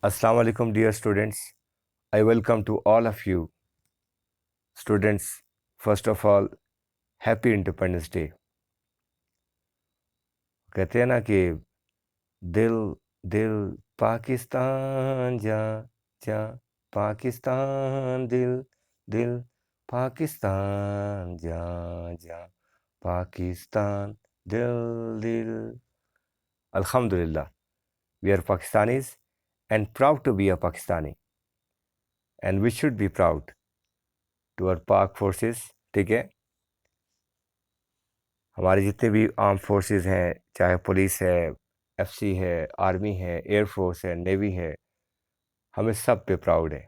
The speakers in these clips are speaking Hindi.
Assalamu alaikum, dear students. I welcome to all of you. Students, first of all, Happy Independence Day. कहते हैं ना कि दिल दिल पाकिस्तान जा जा पाकिस्तान दिल दिल पाकिस्तान जा जा पाकिस्तान दिल दिल. Alhamdulillah, we are Pakistanis and proud to be a Pakistani. And we should be proud to our Pak forces. ठीक है, हमारे जितने भी आर्म फोर्सेस हैं, चाहे पुलिस है, एफसी है, आर्मी है, एयरफोर्स है, नेवी है, हमें सब पे प्राउड है.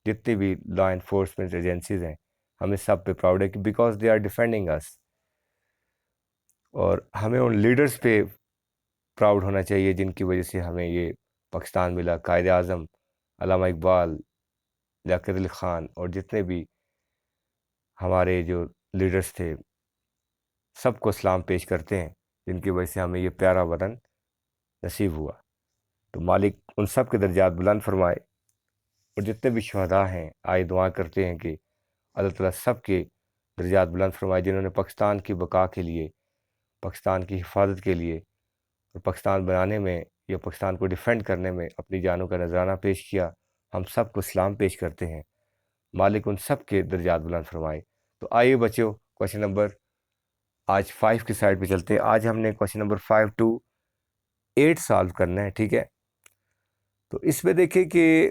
जितनी भी लॉ इन्फोर्समेंट एजेंसीज हैं, हमें सब पे प्राउड है कि बिकॉज दे आर डिफेंडिंग अस. और हमें उन लीडर्स पे प्राउड होना चाहिए जिनकी वजह से हमें ये पाकिस्तान मिला. कायद आज़म, अल्लामा इकबाल, लियाकत अली ख़ान और जितने भी हमारे जो लीडर्स थे, सबको सलाम पेश करते हैं जिनकी वजह से हमें ये प्यारा वतन नसीब हुआ. तो मालिक उन सब के दर्जात बुलंद फरमाए. और जितने भी शहदा हैं, आए दुआ करते हैं कि अल्लाह ताला सब के दर्जात बुलंद फरमाए जिन्होंने पाकिस्तान की बका के लिए, पाकिस्तान की हिफाजत के लिए और पाकिस्तान बनाने में या पाकिस्तान को डिफेंड करने में अपनी जानों का नजराना पेश किया. हम सबको सलाम पेश करते हैं. मालिक उन सब के दर्जात बुलंद फरमाए. तो आइए बच्चों, क्वेश्चन नंबर आज 5 की साइड पे चलते हैं. आज हमने क्वेश्चन नंबर 5 to 8 सॉल्व करना है. ठीक है, तो इसमें देखिए कि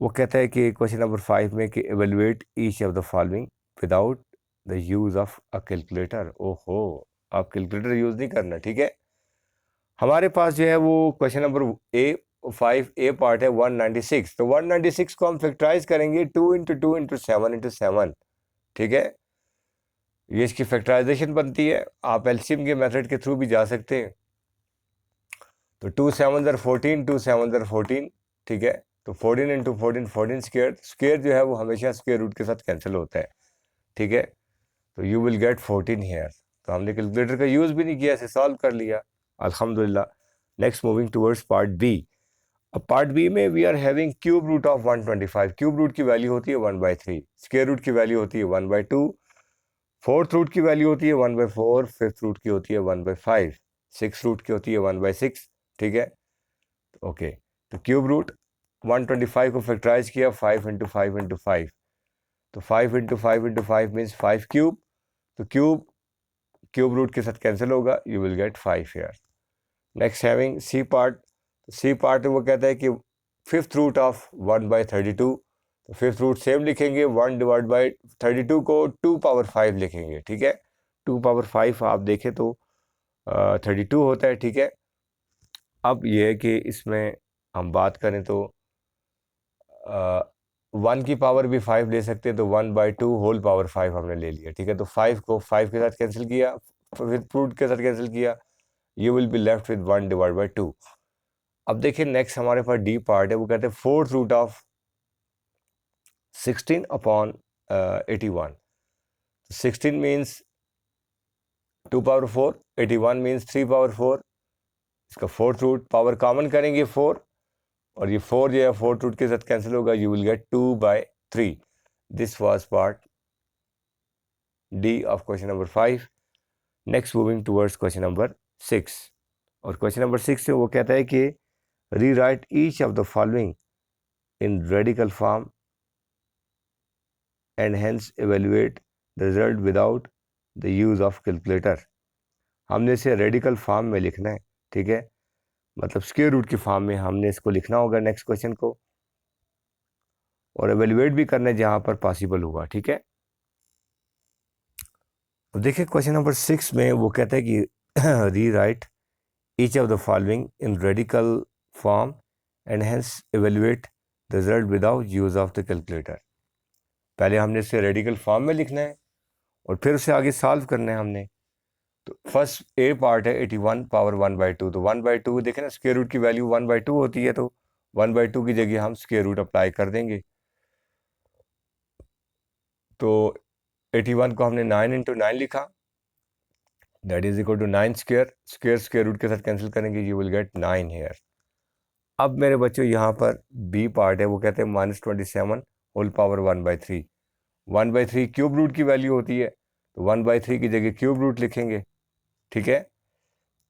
वो कहता है कि क्वेश्चन नंबर 5 में कि evaluate each of the following without the use of a calculator. ओहो, आप कैलकुलेटर यूज नहीं करना. ठीक है, हमारे पास जो है वो question number A 5 A part है 196. तो 196 को हम फैक्टराइज करेंगे 2 इंटू 2 इंटू 7 इंटू 7. ठीक है, ये इसकी फैक्टराइजेशन बनती है. आप एलसीएम के मेथड के थ्रू भी जा सकते हैं. तो 2 7 ज़र 14, 2 7 ज़र 14. ठीक है, तो 14 इंटू 14 14 स्क्वेयर. स्क्वेयर जो है वो हमेशा स्क्वेयर रूट के साथ कैंसिल होता है. ठीक है, तो यू विल गेट 14 हेयर. तो हमने कैलकुलेटर का यूज़ भी नहीं किया, इसे सॉल्व कर लिया. अल्हम्दुलिल्लाह. Next moving towards part B. अब पार्ट बी में we are having cube root of 125. Cube root की वैल्यू होती है 1/3, स्क्वेयर रूट की वैल्यू होती है 1/2, फोर्थ रूट की वैल्यू होती है 1/4, फिफ्थ रूट की होती है 1/5, सिक्स रूट की होती है 1/6. ठीक है, ओके. तो क्यूब रूट 125 को फैक्टराइज किया 5 इंटू 5 इंटू 5. तो 5 इंटू 5 इंटू 5 मीन्स 5 क्यूब. तो क्यूब क्यूब रूट के साथ कैंसिल होगा, you will get 5 here. Next having C part. C part में वो कहता है कि फिफ्थ रूट ऑफ 1/32. तो फिफ्थ रूट सेम लिखेंगे, 1/32 को 2 पावर 5 लिखेंगे. ठीक है, 2 पावर 5 आप देखें तो 32 होता है. ठीक है, अब ये है कि इसमें हम बात करें तो 1 की पावर भी 5 ले सकते हैं. तो 1/2 होल पावर 5 हमने ले लिया. ठीक है, तो 5 को 5 के साथ कैंसिल किया, फिफ्थ रूट के साथ कैंसिल किया, you will be left with 1/2. अब देखिए नेक्स्ट हमारे पास डी पार्ट है. वो कहते हैं fourth root of 16 upon 81. 16 means 2 power 4, 81 means 3 power 4. इसका फोर्थ रूट पावर कॉमन करेंगे 4, और ये 4 जो है फोर्थ रूट के साथ कैंसिल होगा, you will gate 2/3. This was part D of question number 5. Next moving towards question number 6. और क्वेश्चन नंबर 6 से वो कहता है कि rewrite each of the following in radical form and hence evaluate the result without the use of calculator. हमने इसे रेडिकल फॉर्म में लिखना है. ठीक है, मतलब स्क्वायर रूट की फॉर्म में हमने इसको लिखना होगा नेक्स्ट क्वेश्चन को, और एवेल्युएट भी करना है जहाँ पर पॉसिबल हुआ. ठीक है, अब देखिए क्वेश्चन नंबर 6 में वो कहता है कि री right each of the following in radical form and hence evaluate the result without use of the calculator. पहले हमने इसे रेडिकल फॉर्म में लिखना है और फिर उसे आगे सॉल्व करना है हमने. तो फर्स्ट ए पार्ट है 81 पावर 1/2. तो 1/2 देखें ना, स्क्वायर रूट की वैल्यू 1/2 होती है, तो 1/2 की जगह हम स्क्वायर रूट अप्लाई कर देंगे. तो 81 को हमने 9 इंटू 9 लिखा, that is equal to 9 square. Square square root के साथ कैंसिल करेंगे, यू विल गेट 9 हेयर. अब मेरे बच्चों यहाँ पर बी पार्ट है, वो कहते हैं -27 होल पावर 1/3। 1/3 क्यूब रूट की वैल्यू होती है, तो 1/3 की जगह क्यूब रूट लिखेंगे, ठीक है।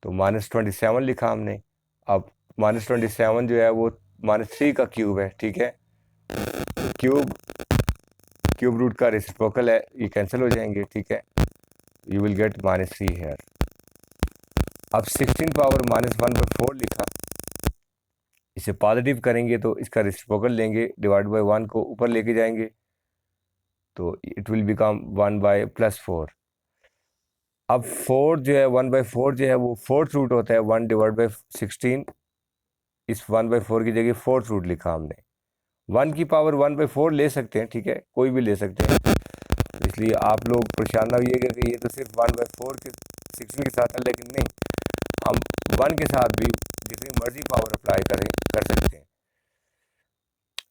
तो -27 लिखा हमने। अब -27 जो है वो -3 का क्यूब है, ठीक है। क्यूब क्यूब रूट का रेसिप्रोकल है, ये कैंसिल हो जाएंगे, ठीक है। You will get -3 here. अब 16 पावर -1/4 लिखा, इसे पॉजिटिव करेंगे तो इसका रेसिप्रोकल लेंगे, डिवाइड बाय 1 को ऊपर लेके जाएंगे, तो इट विल बिकम 1/+4। अब 4 जो है 1/4 जो है वो फोर्थ रूट होता है 1/16। इस 1/4 की जगह फोर्थ रूट लिखा हमने। 1 की पावर 1/4 ले सकते हैं, ठीक है, कोई भी ले सकते हैं, इसलिए आप लोग परेशान ना होइएगा कि ये तो सिर्फ 1/4 के 16 के साथ है, लेकिन नहीं, हम 1 के साथ भी जितनी मर्जी पावर अप्लाई कर सकते हैं।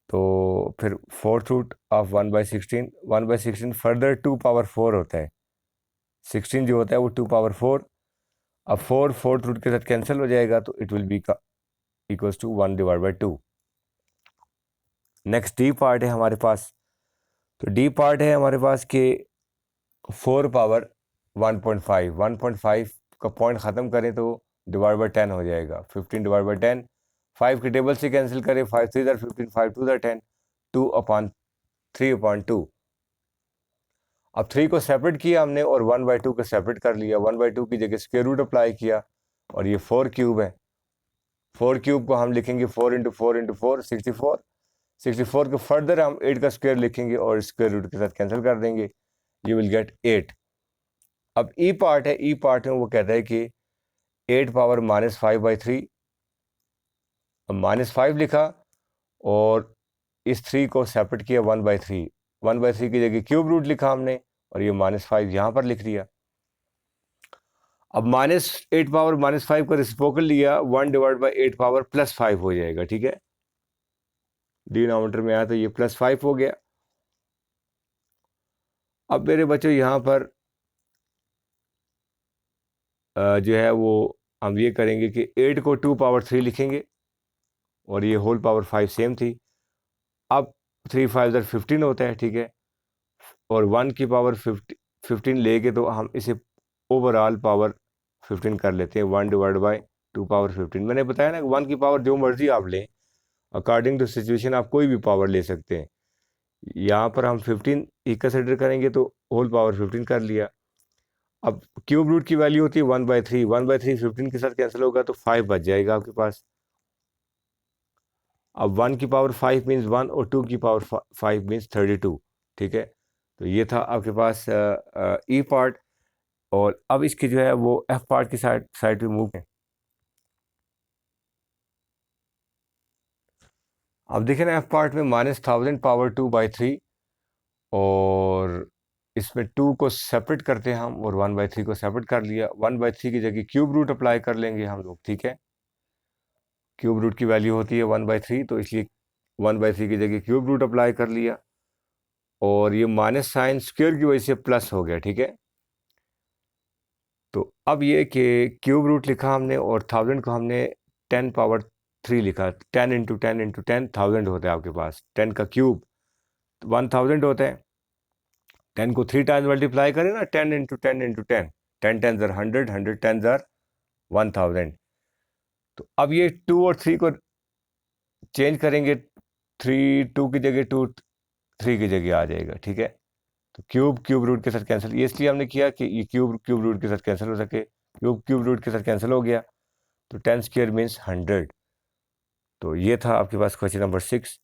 तो फिर fourth root of 1/16, 1/16 further 2 power 4 होता है। 16 जो होता है वो 2 पावर 4। अब 4 फोर्थ रूट के साथ कैंसिल हो जाएगा, तो it will be equals to 1/2। Next D part है हमारे पास। तो डी पार्ट है हमारे पास कि 4 पावर 1.5, 1.5 का पॉइंट ख़त्म करें तो डिवाइड बाई 10 हो जाएगा। 15 डिवाइड बाई 10, 5 के टेबल से कैंसिल करें, 5 3 15, 5 2 10, 2/3/2। अब 3 को सेपरेट किया हमने और 1/2 को सेपरेट कर लिया। 1/2 की जगह स्क्वायर रूट अप्लाई किया, और ये 4 क्यूब है। 4 क्यूब को हम लिखेंगे 4 × 4 × 4 64। 64 को फर्दर हम 8 का स्क्वायर लिखेंगे और स्क्वायर रूट के साथ कैंसिल कर देंगे, यू विल गेट 8। अब ई पार्ट है, ई पार्ट में वो कहता है कि 8 पावर -5/3, -5 लिखा और इस 3 को सेपरेट किया 1/3। 1/3 की जगह क्यूब रूट लिखा हमने, और ये -5 यहाँ पर लिख दिया। अब -8 पावर -5 का रेसिप्रोकल लिया, 1/8 पावर +5 हो जाएगा, ठीक है। डिनोमिनेटर में आया तो ये +5 हो गया। अब मेरे बच्चों यहाँ पर जो है वो हम ये करेंगे कि 8 को 2 पावर 3 लिखेंगे, और ये होल पावर 5 सेम थी। अब 3 5 15 होता है, ठीक है, और 1 की पावर 15 लेके तो हम इसे ओवरऑल पावर 15 कर लेते हैं। 1/2 पावर 15। मैंने बताया ना, 1 की पावर जो मर्जी आप लें, अकॉर्डिंग टू सिचुएशन आप कोई भी पावर ले सकते हैं। यहाँ पर हम 15 ही कंसिडर करेंगे, तो होल पावर 15 कर लिया। अब क्यूब रूट की वैल्यू होती है 1/3। 1/3 15 के साथ कैंसिल होगा तो 5 बच जाएगा आपके पास। अब 1 की पावर 5 मीन्स 1, और 2 की पावर 5 मीन्स 32, ठीक है। तो ये था आपके पास ई पार्ट। और अब इसकी जो है वो एफ पार्ट की साइड पे मूव है। अब देखें ना, एफ पार्ट में -1000 पावर 2/3, और इसमें 2 को सेपरेट करते हैं हम, और 1/3 को सेपरेट कर लिया। 1/3 की जगह क्यूब रूट अप्लाई कर लेंगे हम लोग, ठीक है। क्यूब रूट की वैल्यू होती है 1/3, तो इसलिए 1/3 की जगह क्यूब रूट अप्लाई कर लिया, और ये माइनस साइन स्क्वायर की वजह से प्लस हो गया, ठीक है। तो अब ये कि क्यूब रूट लिखा हमने, और 1000 को हमने 10 पावर 3 लिखा। 10 × 10 × 10 1000 होता है आपके पास। 10 का क्यूब 1000 होता है। 10 को 3 टाइम्स मल्टीप्लाई करें ना, 10 × 10 × 10, 10 10 100, 100 10 1000। तो अब ये 2 और 3 को चेंज करेंगे, 3 2 की जगह 2 3 की जगह आ जाएगा, ठीक है। तो क्यूब रूट के साथ कैंसिल, ये इसलिए हमने किया कि ये क्यूब रूट के साथ कैंसिल हो सके। क्यूब रूट के साथ कैंसिल हो गया, तो 10 स्क्वायर मीन्स 100। तो ये था आपके पास क्वेश्चन नंबर 6।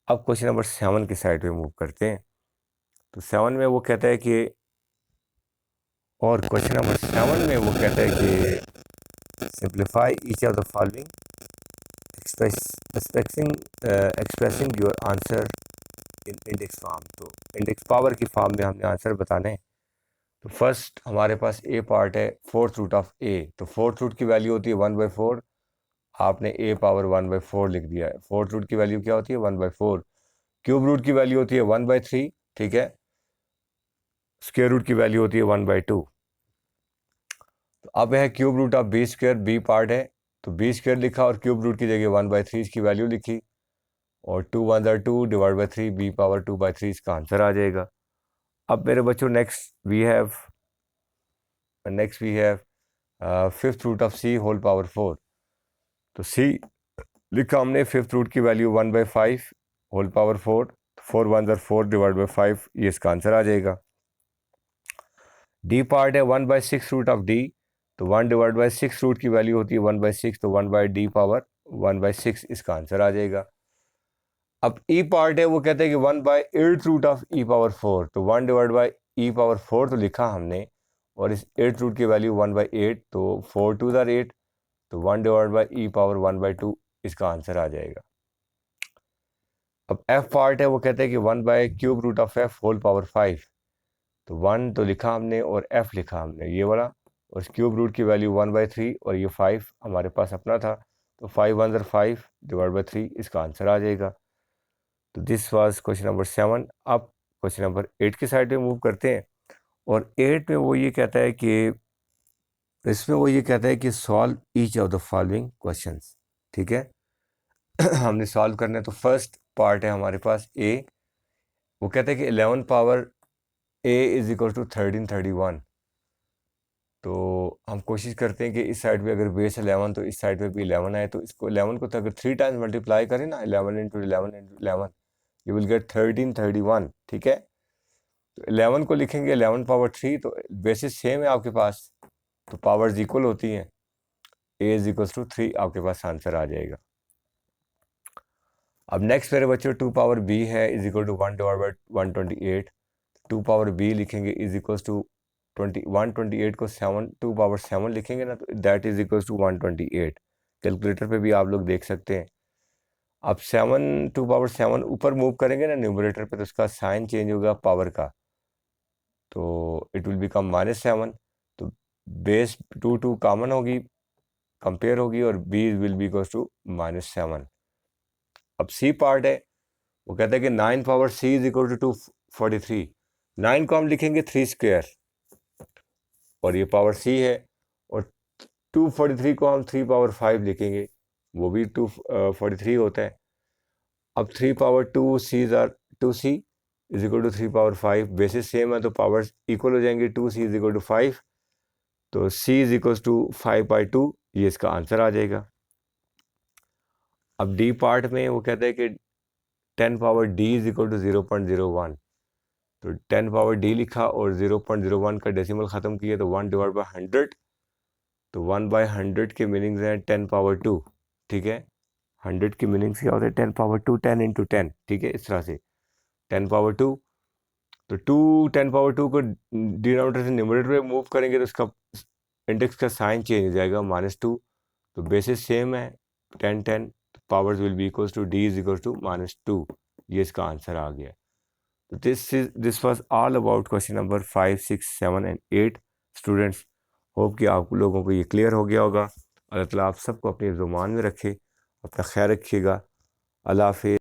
अब क्वेश्चन नंबर 7 की साइड पे मूव करते हैं। तो 7 में वो कहता है कि, और क्वेश्चन नंबर 7 में वो कहता है कि simplify each of the following expressing your answer in index form. तो इंडेक्स पावर की फॉर्म में हमने आंसर बताने हैं। तो फर्स्ट हमारे पास ए पार्ट है, फोर्थ रूट ऑफ ए। तो फोर्थ रूट की वैल्यू होती है 1/4। आपने ए पावर 1/4 लिख दिया है। फोर्थ रूट की वैल्यू क्या होती है? 1/4। क्यूब रूट की वैल्यू होती है 1/3, ठीक है। स्क्वायर रूट की वैल्यू होती है 1/2। तो अब है cube root of B square, B part है। तो बी स्क्वायर लिखा और क्यूब रूट की जगह 1/3 इसकी वैल्यू लिखी और 2 1 are 2 divide by 3 b power 2/3 इसका आंसर आ जाएगा। अब मेरे बच्चों next we have fifth root of c whole power 4। तो c लिखा हमने फिफ्थ रूट की value 1/5 whole power 4, 4 1 are 4 divide by 5 ये इसका आंसर आ जाएगा। डी पार्ट है 1/6 रूट ऑफ d, तो 1 डिवाइड बाई 6 रूट की वैल्यू होती है 1/6, तो 1/d पावर 1/6 इसका आंसर आ जाएगा। अब ई पार्ट है वो कहते हैं कि 1/8 रूट ऑफ ई पावर 4, तो 1 डिवाइड बाई ई पावर 4 तो लिखा हमने और इस 8 रूट की वैल्यू 1/8, तो 4 2 are 8, तो 1 डिवाइड बाई ई पावर 1/2 इसका आंसर आ जाएगा। अब एफ पार्ट है वो कहते हैं कि 1/क्यूब root of F whole power 5, तो 1 तो लिखा हमने और एफ लिखा हमने ये वाला, और इस क्यूब रूट की वैल्यू 1/3 और ये 5 हमारे पास अपना था, तो 5 1 are 5 डिवाइड बाई 3 इसका आंसर आ जाएगा। तो दिस वाज क्वेश्चन नंबर 7। अब क्वेश्चन नंबर 8 की साइड पे मूव करते हैं और 8 में वो ये कहता है कि solve each of the following questions. ठीक है हमने सॉल्व करना है। तो फर्स्ट पार्ट है हमारे पास ए, वो कहते हैं कि 11 power A is equal to 1331। तो हम कोशिश करते हैं कि इस साइड पे अगर बेस 11 तो इस साइड पे भी 11 आए, तो इसको 11 को तो अगर 3 टाइम्स मल्टीप्लाई करें ना, 11 into 11 into 11, you will gate 1331। ठीक है, तो 11 को लिखेंगे 11 पावर 3, तो बेसिस सेम है आपके पास, तो पावर्स इक्वल होती हैं, ए इज इक्वल टू 3 आपके पास आंसर आ जाएगा। अब नेक्स्ट मेरे बच्चों 2 पावर बी है is equal to 1 divide by 128। 2 power B लिखेंगे इज इक्वल टू 128 को 2 पावर 7 लिखेंगे ना, तो that is equal to 128। Calculator पे भी आप लोग देख सकते हैं। अब 2 पावर 7 ऊपर मूव करेंगे ना न्यूमरेटर पे, तो उसका साइन चेंज होगा पावर का, तो इट विल बिकम -7। तो बेस 2 कॉमन होगी, कंपेयर होगी, और b will be equal to -7। अब सी पार्ट है, वो कहते हैं कि 9 power c is equal to 243। 9 को हम लिखेंगे 3 स्क्वायर और ये पावर c है, और 243 को हम 3 पावर 5 लिखेंगे, वो भी 243 होता है। अब 3 power 2c is equal to 3 power 5, basis same है तो पावर्स इक्वल हो जाएंगे, 2c इज इक्वल टू 5, तो c इज इक्वल टू 5/2 ये इसका आंसर आ जाएगा। अब डी पार्ट में वो कहते हैं कि 10 power d is equal to 0.01, तो 10 पावर d लिखा और 0.01 का डेसिमल ख़त्म किया, तो 1 डिवाइड बाई 100, तो 1/100 के मीनिंग्स हैं 10 पावर 2। ठीक है, 100 की मीनिंग्स क्या होते हैं, 10 पावर 2, 10 इंटू 10। ठीक है, इस तरह से 10 पावर 2, तो 10 पावर 2 को डिनोमिनेटर से न्यूमरेटर में मूव करेंगे तो उसका इंडेक्स का साइन चेंज हो जाएगा, -2। तो बेसिस सेम है 10 10, powers will be equal to d is equal to -2, ये इसका आंसर आ गया। तो this was all about question number 5 6 7 and 8। Students, hope कि आप लोगों को ये क्लियर हो गया होगा। अल्लाह ताला आप सबको अपनी ज़ुबान में रखे, अपना ख्याल रखिएगा। अल्लाह हाफिज़।